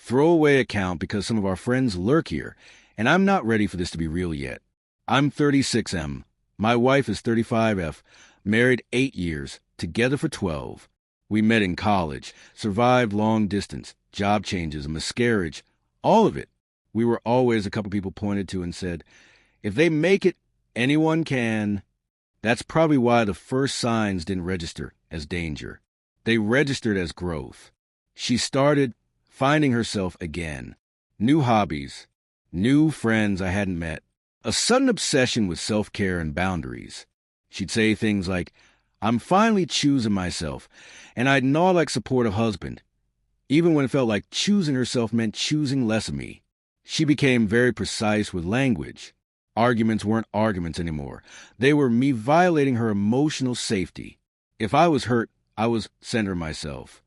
throwaway account because some of our friends lurk here, and I'm not ready for this to be real yet. I'm 36M. My wife is 35F, married 8 years, together for 12. We met in college, survived long distance, job changes, a miscarriage, all of it. We were always a couple people pointed to and said, if they make it, anyone can. That's probably why the first signs didn't register as danger. They registered as growth. She started finding herself again. New hobbies, new friends I hadn't met, a sudden obsession with self-care and boundaries. She'd say things like, I'm finally choosing myself, and I'd gnaw like supportive husband, even when it felt like choosing herself meant choosing less of me. She became very precise with language. Arguments weren't arguments anymore. They were me violating her emotional safety. If I was hurt, I was centering myself.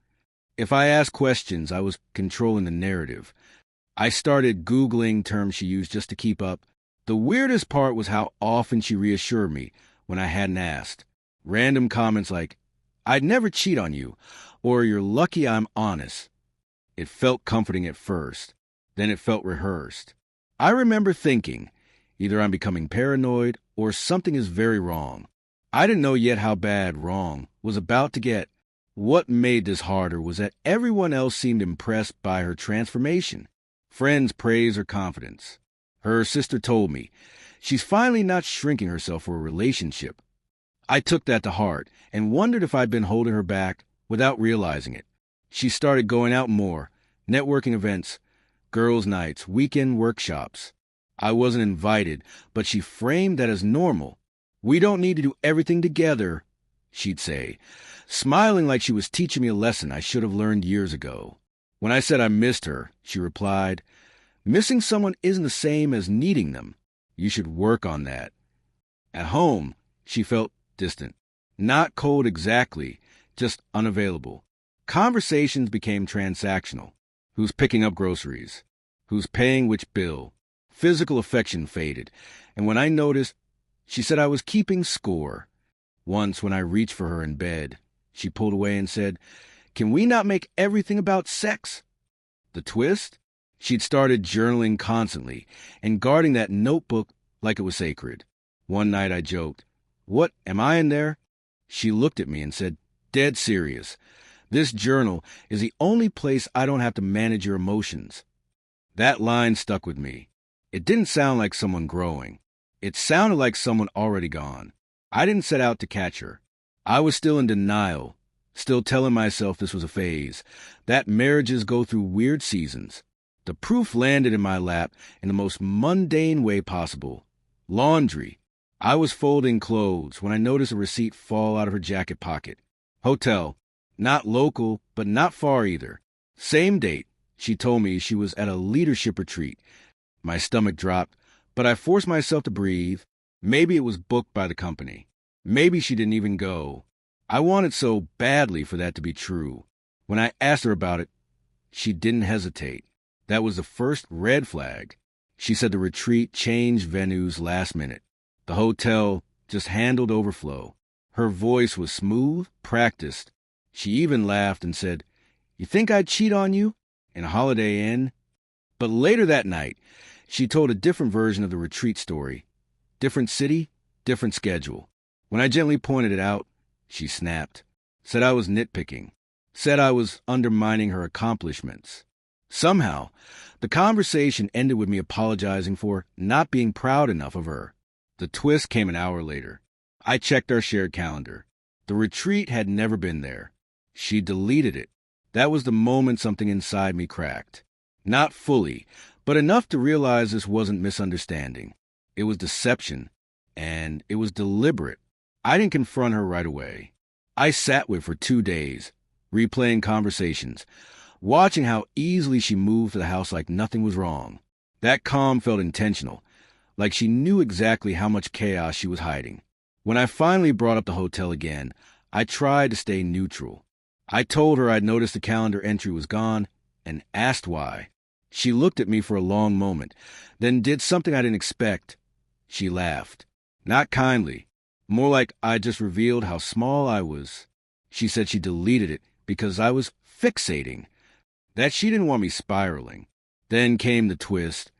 If I asked questions, I was controlling the narrative. I started Googling terms she used just to keep up. The weirdest part was how often she reassured me when I hadn't asked. Random comments like, I'd never cheat on you, or you're lucky I'm honest. It felt comforting at first. Then it felt rehearsed. I remember thinking, either I'm becoming paranoid or something is very wrong. I didn't know yet how bad wrong was about to get. What made this harder was that everyone else seemed impressed by her transformation. Friends praised her confidence. Her sister told me, she's finally not shrinking herself for a relationship. I took that to heart and wondered if I'd been holding her back without realizing it. She started going out more, networking events, girls' nights, weekend workshops. I wasn't invited, but she framed that as normal. We don't need to do everything together, she'd say, smiling like she was teaching me a lesson I should have learned years ago. When I said I missed her, she replied, missing someone isn't the same as needing them. You should work on that. At home, she felt distant. Not cold exactly, just unavailable. Conversations became transactional. Who's picking up groceries? Who's paying which bill? Physical affection faded, and when I noticed, she said I was keeping score. Once, when I reached for her in bed, she pulled away and said, can we not make everything about sex? The twist? She'd started journaling constantly and guarding that notebook like it was sacred. One night I joked, what, am I in there? She looked at me and said, dead serious. This journal is the only place I don't have to manage your emotions. That line stuck with me. It didn't sound like someone growing. It sounded like someone already gone. I didn't set out to catch her. I was still in denial, still telling myself this was a phase, that marriages go through weird seasons. The proof landed in my lap in the most mundane way possible. Laundry. I was folding clothes when I noticed a receipt fall out of her jacket pocket. Hotel. Not local, but not far either. Same date. She told me she was at a leadership retreat. My stomach dropped, but I forced myself to breathe. Maybe it was booked by the company. Maybe she didn't even go. I wanted so badly for that to be true. When I asked her about it, she didn't hesitate. That was the first red flag. She said the retreat changed venues last minute. The hotel just handled overflow. Her voice was smooth, practiced. She even laughed and said, you think I'd cheat on you? In a Holiday Inn? But later that night, she told a different version of the retreat story. Different city, different schedule. When I gently pointed it out, she snapped. Said I was nitpicking. Said I was undermining her accomplishments. Somehow, the conversation ended with me apologizing for not being proud enough of her. The twist came an hour later. I checked our shared calendar. The retreat had never been there. She deleted it. That was the moment something inside me cracked. Not fully, but enough to realize this wasn't misunderstanding. It was deception, and it was deliberate. I didn't confront her right away. I sat with her for 2 days, replaying conversations, watching how easily she moved to the house like nothing was wrong. That calm felt intentional, like she knew exactly how much chaos she was hiding. When I finally brought up the hotel again, I tried to stay neutral. I told her I'd noticed the calendar entry was gone and asked why. She looked at me for a long moment, then did something I didn't expect. She laughed. Not kindly, more like I just revealed how small I was. She said she deleted it because I was fixating. that she didn't want me spiraling. Then came the twist.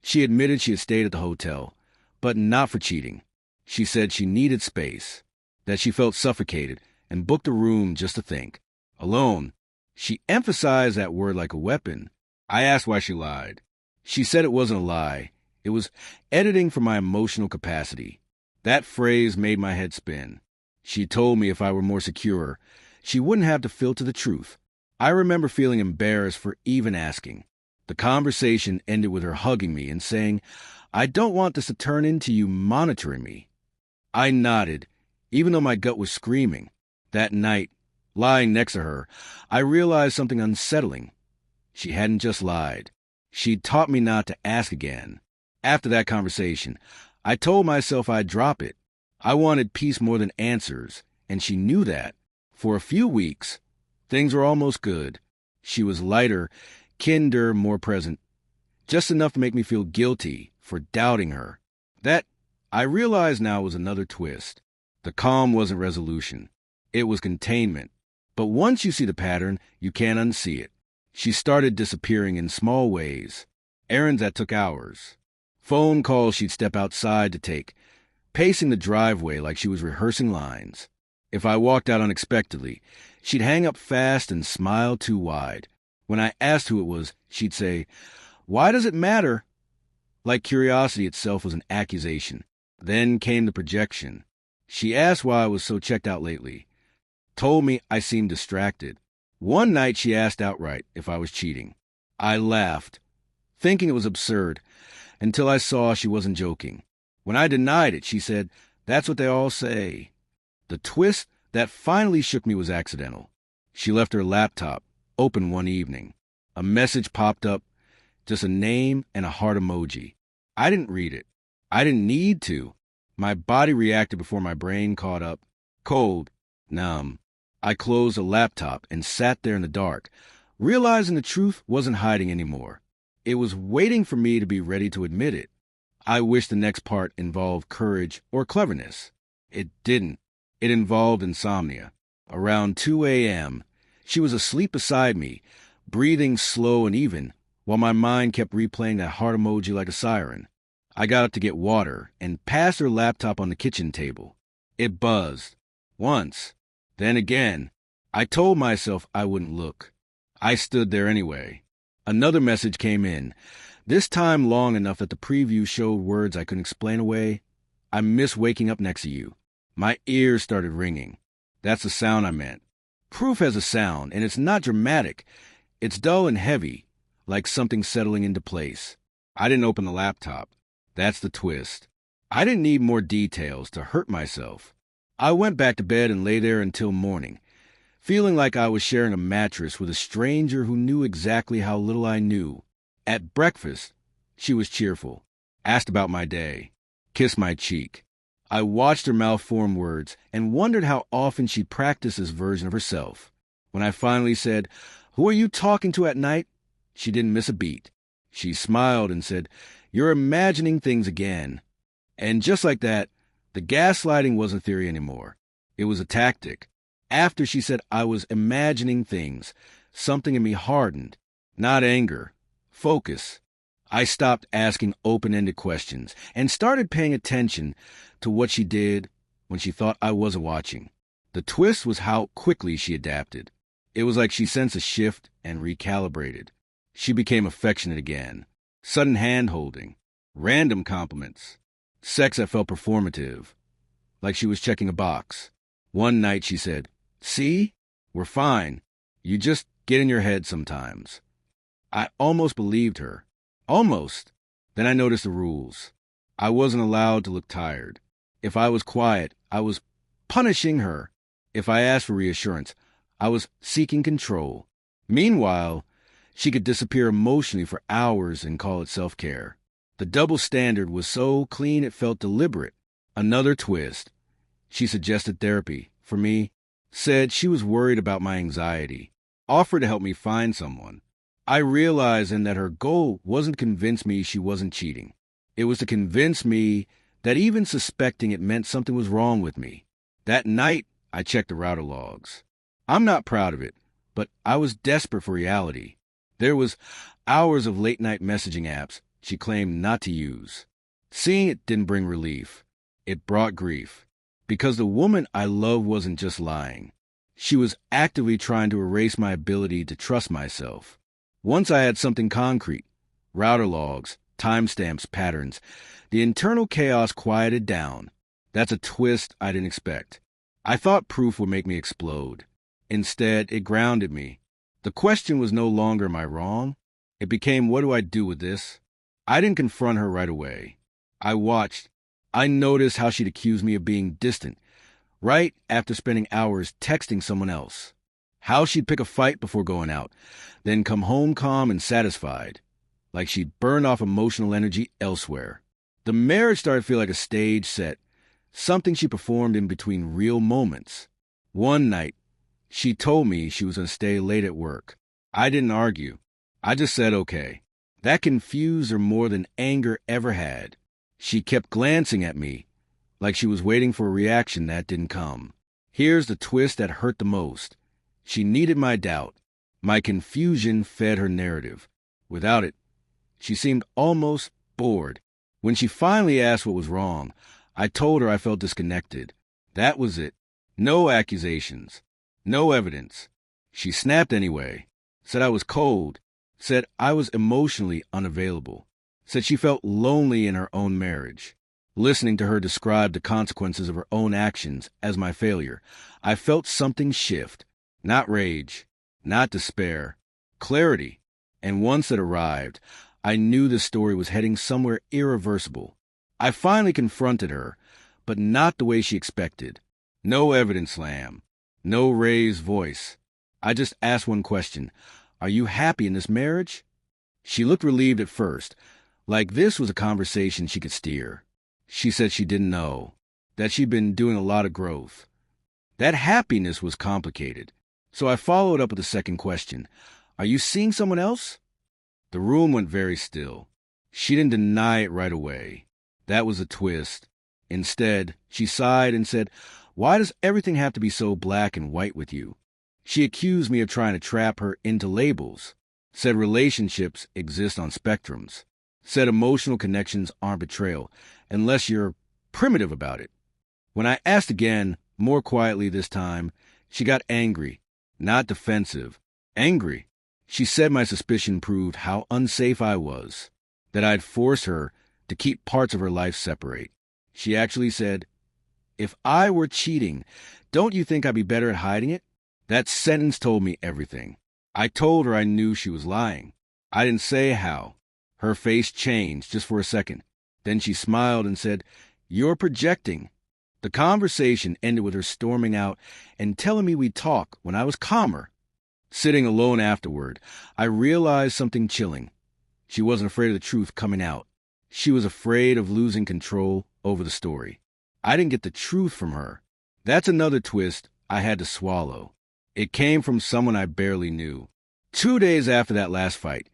She admitted she had stayed at the hotel, but not for cheating. She said she needed space, that she felt suffocated, and booked a room just to think. Alone. She emphasized that word like a weapon. I asked why she lied. She said it wasn't a lie. It was editing for my emotional capacity. That phrase made my head spin. She told me if I were more secure, she wouldn't have to filter the truth. I remember feeling embarrassed for even asking. The conversation ended with her hugging me and saying, "I don't want this to turn into you monitoring me." I nodded, even though my gut was screaming. That night, lying next to her, I realized something unsettling. She hadn't just lied. She'd taught me not to ask again. After that conversation, I told myself I'd drop it. I wanted peace more than answers, and she knew that. For a few weeks, things were almost good. She was lighter, kinder, more present, just enough to make me feel guilty for doubting her. That, I realize now, was another twist. The calm wasn't resolution. It was containment. But once you see the pattern, you can't unsee it. She started disappearing in small ways. Errands that took hours. Phone calls she'd step outside to take. Pacing the driveway like she was rehearsing lines. If I walked out unexpectedly, she'd hang up fast and smile too wide. When I asked who it was, she'd say, "Why does it matter?" Like curiosity itself was an accusation. Then came the projection. She asked why I was so checked out lately. Told me I seemed distracted. One night she asked outright if I was cheating. I laughed, thinking it was absurd, until I saw she wasn't joking. When I denied it, she said, "That's what they all say." The twist that finally shook me was accidental. She left her laptop open one evening. A message popped up, just a name and a heart emoji. I didn't read it. I didn't need to. My body reacted before my brain caught up. Cold, numb. I closed the laptop and sat there in the dark, realizing the truth wasn't hiding anymore. It was waiting for me to be ready to admit it. I wish the next part involved courage or cleverness. It didn't. It involved insomnia. Around 2 a.m., she was asleep beside me, breathing slow and even, while my mind kept replaying that heart emoji like a siren. I got up to get water and passed her laptop on the kitchen table. It buzzed. Once. Then again. I told myself I wouldn't look. I stood there anyway. Another message came in, this time long enough that the preview showed words I couldn't explain away. "I miss waking up next to you." My ears started ringing. That's the sound I meant. Proof has a sound, and it's not dramatic. It's dull and heavy, like something settling into place. I didn't open the laptop. That's the twist. I didn't need more details to hurt myself. I went back to bed and lay there until morning, feeling like I was sharing a mattress with a stranger who knew exactly how little I knew. At breakfast, she was cheerful, asked about my day, kissed my cheek. I watched her mouth form words and wondered how often she practiced this version of herself. When I finally said, "Who are you talking to at night?" she didn't miss a beat. She smiled and said, "You're imagining things again." And just like that, the gaslighting wasn't theory anymore. It was a tactic. After she said I was imagining things, something in me hardened. Not anger. Focus. I stopped asking open-ended questions and started paying attention to what she did when she thought I wasn't watching. The twist was how quickly she adapted. It was like she sensed a shift and recalibrated. She became affectionate again. Sudden hand-holding. Random compliments. Sex that felt performative. Like she was checking a box. One night she said, "See? We're fine. You just get in your head sometimes." I almost believed her. Almost. Then I noticed the rules. I wasn't allowed to look tired. If I was quiet, I was punishing her. If I asked for reassurance, I was seeking control. Meanwhile, she could disappear emotionally for hours and call it self-care. The double standard was so clean it felt deliberate. Another twist. She suggested therapy. For me, said she was worried about my anxiety. Offered to help me find someone. I realized then that her goal wasn't to convince me she wasn't cheating. It was to convince me that even suspecting it meant something was wrong with me. That night, I checked the router logs. I'm not proud of it, but I was desperate for reality. There was hours of late-night messaging apps she claimed not to use. Seeing it didn't bring relief. It brought grief. Because the woman I loved wasn't just lying. She was actively trying to erase my ability to trust myself. Once I had something concrete, router logs, timestamps, patterns, the internal chaos quieted down. That's a twist I didn't expect. I thought proof would make me explode. Instead, it grounded me. The question was no longer am I wrong? It became what do I do with this? I didn't confront her right away. I watched. I noticed how she'd accuse me of being distant, right after spending hours texting someone else. How she'd pick a fight before going out, then come home calm and satisfied, like she'd burned off emotional energy elsewhere. The marriage started to feel like a stage set, something she performed in between real moments. One night, she told me she was going to stay late at work. I didn't argue. I just said okay. That confused her more than anger ever had. She kept glancing at me, like she was waiting for a reaction that didn't come. Here's the twist that hurt the most. She needed my doubt. My confusion fed her narrative. Without it, she seemed almost bored. When she finally asked what was wrong, I told her I felt disconnected. That was it. No accusations. No evidence. She snapped anyway. Said I was cold. Said I was emotionally unavailable. Said she felt lonely in her own marriage. Listening to her describe the consequences of her own actions as my failure, I felt something shift. Not rage, not despair, clarity. And once it arrived, I knew the story was heading somewhere irreversible. I finally confronted her, but not the way she expected. No evidence slam, no raised voice. I just asked one question. Are you happy in this marriage? She looked relieved at first, like this was a conversation she could steer. She said she didn't know, that she'd been doing a lot of growth. That happiness was complicated. So I followed up with a second question. Are you seeing someone else? The room went very still. She didn't deny it right away. That was a twist. Instead, she sighed and said, why does everything have to be so black and white with you? She accused me of trying to trap her into labels. Said relationships exist on spectrums. Said emotional connections aren't betrayal, unless you're primitive about it. When I asked again, more quietly this time, she got angry, not defensive. Angry. She said my suspicion proved how unsafe I was, that I'd forced her to keep parts of her life separate. She actually said, if I were cheating, don't you think I'd be better at hiding it? That sentence told me everything. I told her I knew she was lying. I didn't say how. Her face changed just for a second. Then she smiled and said, you're projecting. The conversation ended with her storming out and telling me we'd talk when I was calmer. Sitting alone afterward, I realized something chilling. She wasn't afraid of the truth coming out. She was afraid of losing control over the story. I didn't get the truth from her. That's another twist I had to swallow. It came from someone I barely knew. 2 days after that last fight,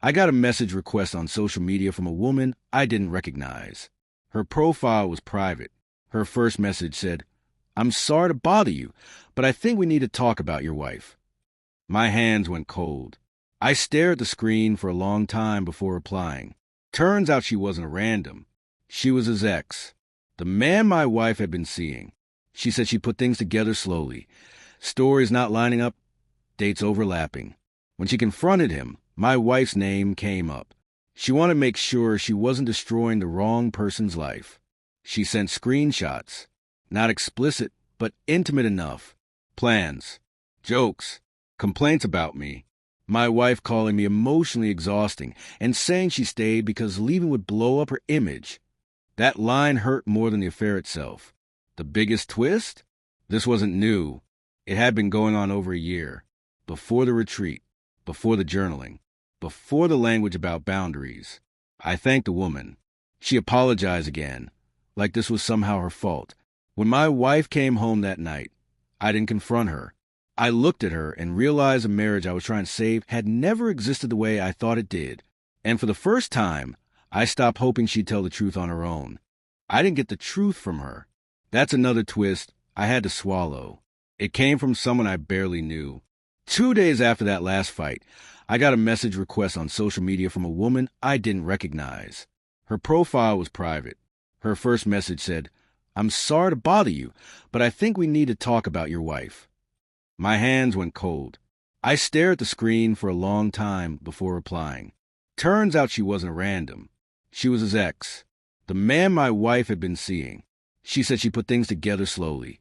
I got a message request on social media from a woman I didn't recognize. Her profile was private. Her first message said, I'm sorry to bother you, but I think we need to talk about your wife. My hands went cold. I stared at the screen for a long time before replying. Turns out she wasn't a random. She was his ex, the man my wife had been seeing. She said she put things together slowly. Stories not lining up, dates overlapping. When she confronted him, my wife's name came up. She wanted to make sure she wasn't destroying the wrong person's life. She sent screenshots, not explicit, but intimate enough. Plans, jokes, complaints about me. My wife calling me emotionally exhausting and saying she stayed because leaving would blow up her image. That line hurt more than the affair itself. The biggest twist? This wasn't new. It had been going on over a year. Before the retreat, before the journaling, before the language about boundaries. I thanked the woman. She apologized again, like this was somehow her fault. When my wife came home that night, I didn't confront her. I looked at her and realized the marriage I was trying to save had never existed the way I thought it did. And for the first time, I stopped hoping she'd tell the truth on her own. I didn't get the truth from her. That's another twist I had to swallow. It came from someone I barely knew. 2 days after that last fight, I got a message request on social media from a woman I didn't recognize. Her profile was private. Her first message said, "I'm sorry to bother you, but I think we need to talk about your wife." My hands went cold. I stared at the screen for a long time before replying. Turns out she wasn't a random. She was his ex, the man my wife had been seeing. She said she put things together slowly.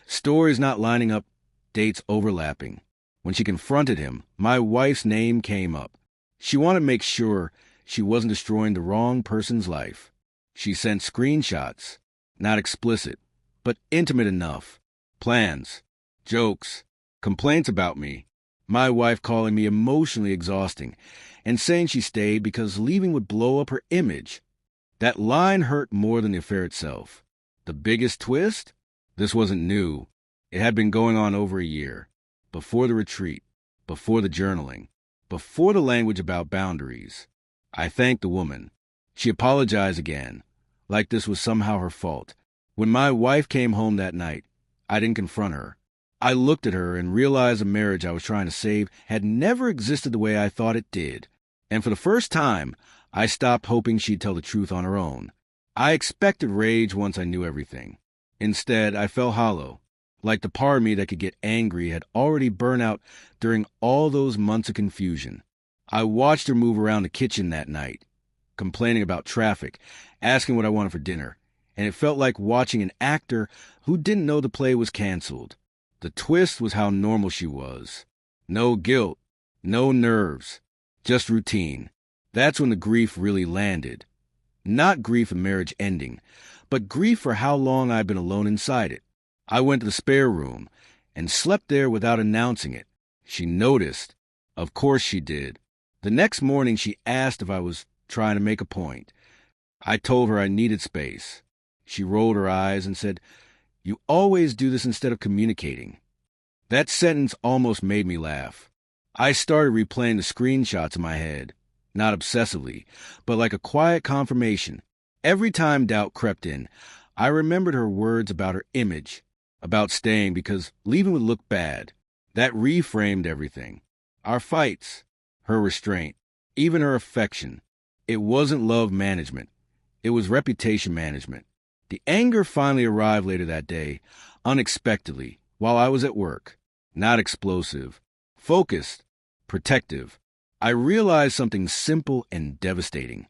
Stories not lining up, dates overlapping. When she confronted him, my wife's name came up. She wanted to make sure she wasn't destroying the wrong person's life. She sent screenshots, not explicit, but intimate enough. Plans, jokes, complaints about me. My wife calling me emotionally exhausting and saying she stayed because leaving would blow up her image. That line hurt more than the affair itself. The biggest twist? This wasn't new. It had been going on over a year. Before the retreat, before the journaling, before the language about boundaries. I thanked the woman. She apologized again, like this was somehow her fault. When my wife came home that night, I didn't confront her. I looked at her and realized the marriage I was trying to save had never existed the way I thought it did. And for the first time, I stopped hoping she'd tell the truth on her own. I expected rage once I knew everything. Instead, I felt hollow, like the part of me that could get angry had already burned out during all those months of confusion. I watched her move around the kitchen that night, complaining about traffic, asking what I wanted for dinner, and it felt like watching an actor who didn't know the play was canceled. The twist was how normal she was. No guilt, no nerves, just routine. That's when the grief really landed. Not grief of marriage ending, but grief for how long I'd been alone inside it. I went to the spare room and slept there without announcing it. She noticed. Of course she did. The next morning she asked if I was trying to make a point. I told her I needed space. She rolled her eyes and said, "You always do this instead of communicating." That sentence almost made me laugh. I started replaying the screenshots in my head, not obsessively, but like a quiet confirmation. Every time doubt crept in, I remembered her words about her image, about staying because leaving would look bad. That reframed everything. Our fights, her restraint, even her affection. It wasn't love management. It was reputation management. The anger finally arrived later that day, unexpectedly, while I was at work. Not explosive. Focused. Protective. I realized something simple and devastating.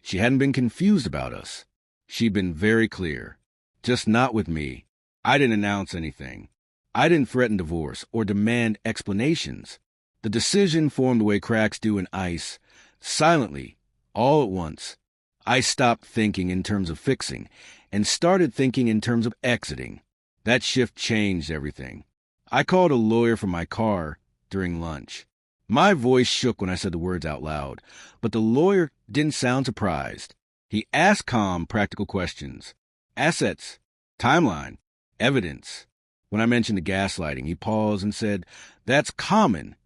She hadn't been confused about us. She'd been very clear. Just not with me. I didn't announce anything. I didn't threaten divorce or demand explanations. The decision formed the way cracks do in ice, silently, all at once. I stopped thinking in terms of fixing and started thinking in terms of exiting. That shift changed everything. I called a lawyer from my car during lunch. My voice shook when I said the words out loud, but the lawyer didn't sound surprised. He asked calm, practical questions. Assets, timeline, evidence. When I mentioned the gaslighting, he paused and said, "That's common."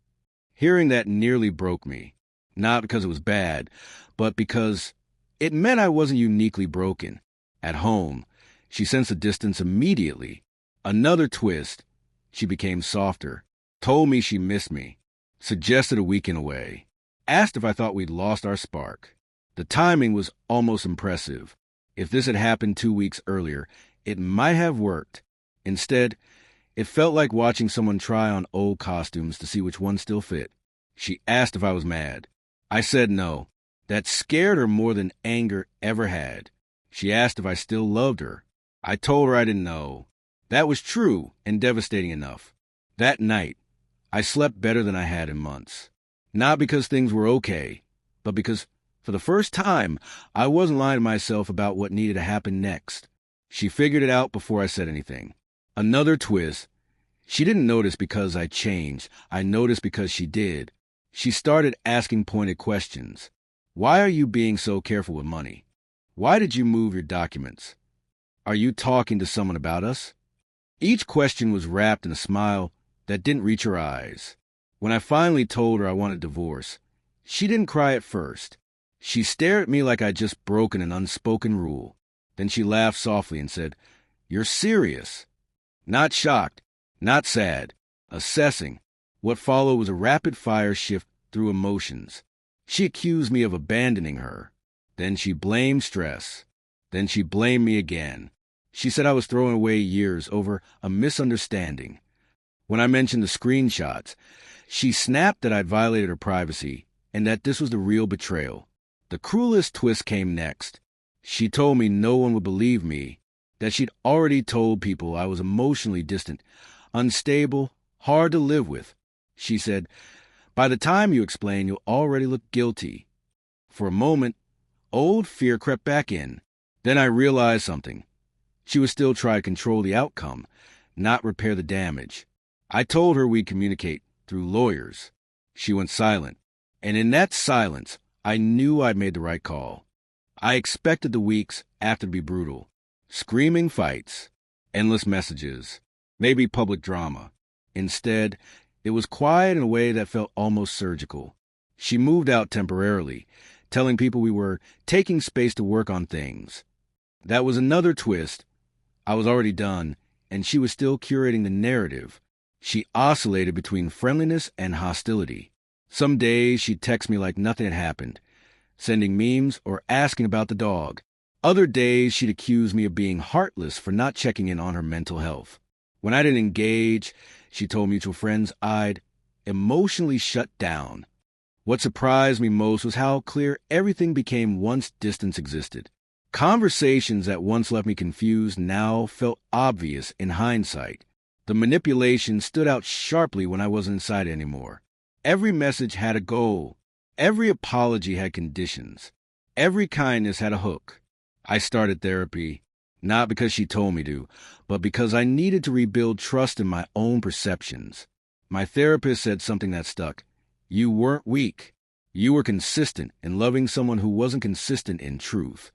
Hearing that nearly broke me. Not because it was bad, but because it meant I wasn't uniquely broken. At home, she sensed the distance immediately. Another twist. She became softer, told me she missed me, suggested a weekend away, asked if I thought we'd lost our spark. The timing was almost impressive. If this had happened 2 weeks earlier, it might have worked. Instead, it felt like watching someone try on old costumes to see which one still fit. She asked if I was mad. I said no. That scared her more than anger ever had. She asked if I still loved her. I told her I didn't know. That was true and devastating enough. That night, I slept better than I had in months. Not because things were okay, but because, for the first time, I wasn't lying to myself about what needed to happen next. She figured it out before I said anything. Another twist. She didn't notice because I changed. I noticed because she did. She started asking pointed questions. Why are you being so careful with money? Why did you move your documents? Are you talking to someone about us? Each question was wrapped in a smile that didn't reach her eyes. When I finally told her I wanted divorce, she didn't cry at first. She stared at me like I'd just broken an unspoken rule. Then she laughed softly and said, "You're serious." Not shocked, not sad, assessing. What followed was a rapid-fire shift through emotions. She accused me of abandoning her. Then she blamed stress. Then she blamed me again. She said I was throwing away years over a misunderstanding. When I mentioned the screenshots, she snapped that I'd violated her privacy and that this was the real betrayal. The cruelest twist came next. She told me no one would believe me, that she'd already told people I was emotionally distant, unstable, hard to live with. She said, "By the time you explain, you'll already look guilty." For a moment, old fear crept back in. Then I realized something. She was still trying to control the outcome, not repair the damage. I told her we'd communicate through lawyers. She went silent, and in that silence, I knew I'd made the right call. I expected the weeks after to be brutal. Screaming fights, endless messages, maybe public drama. Instead, it was quiet in a way that felt almost surgical. She moved out temporarily, telling people we were taking space to work on things. That was another twist. I was already done, and she was still curating the narrative. She oscillated between friendliness and hostility. Some days she'd text me like nothing had happened, sending memes or asking about the dog. Other days she'd accuse me of being heartless for not checking in on her mental health. When I didn't engage, she told mutual friends I'd emotionally shut down. What surprised me most was how clear everything became once distance existed. Conversations that once left me confused now felt obvious in hindsight. The manipulation stood out sharply when I wasn't inside anymore. Every message had a goal. Every apology had conditions. Every kindness had a hook. I started therapy, not because she told me to, but because I needed to rebuild trust in my own perceptions. My therapist said something that stuck. You weren't weak. You were consistent in loving someone who wasn't consistent in truth.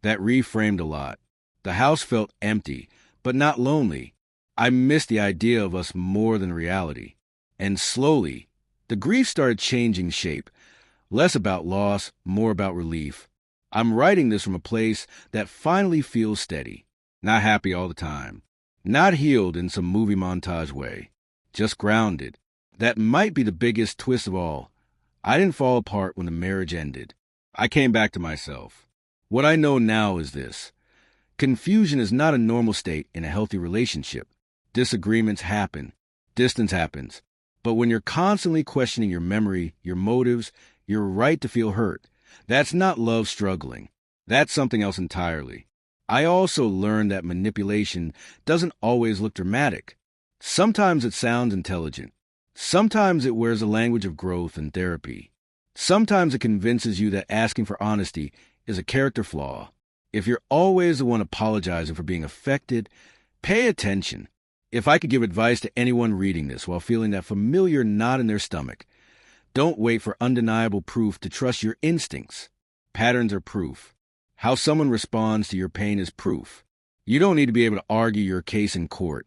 That reframed a lot. The house felt empty, but not lonely. I missed the idea of us more than reality. And slowly, the grief started changing shape. Less about loss, more about relief. I'm writing this from a place that finally feels steady. Not happy all the time. Not healed in some movie montage way. Just grounded. That might be the biggest twist of all. I didn't fall apart when the marriage ended. I came back to myself. What I know now is this. Confusion is not a normal state in a healthy relationship. Disagreements happen. Distance happens. But when you're constantly questioning your memory, your motives, your right to feel hurt, that's not love struggling. That's something else entirely. I also learned that manipulation doesn't always look dramatic. Sometimes it sounds intelligent. Sometimes it wears the language of growth and therapy. Sometimes it convinces you that asking for honesty is a character flaw. If you're always the one apologizing for being affected, pay attention. If I could give advice to anyone reading this while feeling that familiar knot in their stomach, don't wait for undeniable proof to trust your instincts. Patterns are proof. How someone responds to your pain is proof. You don't need to be able to argue your case in court,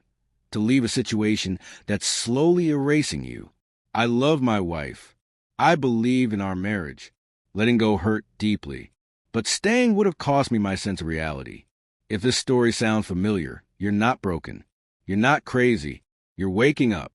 to leave a situation that's slowly erasing you. I love my wife. I believe in our marriage. Letting go hurt deeply. But staying would have cost me my sense of reality. If this story sounds familiar, you're not broken. You're not crazy. You're waking up.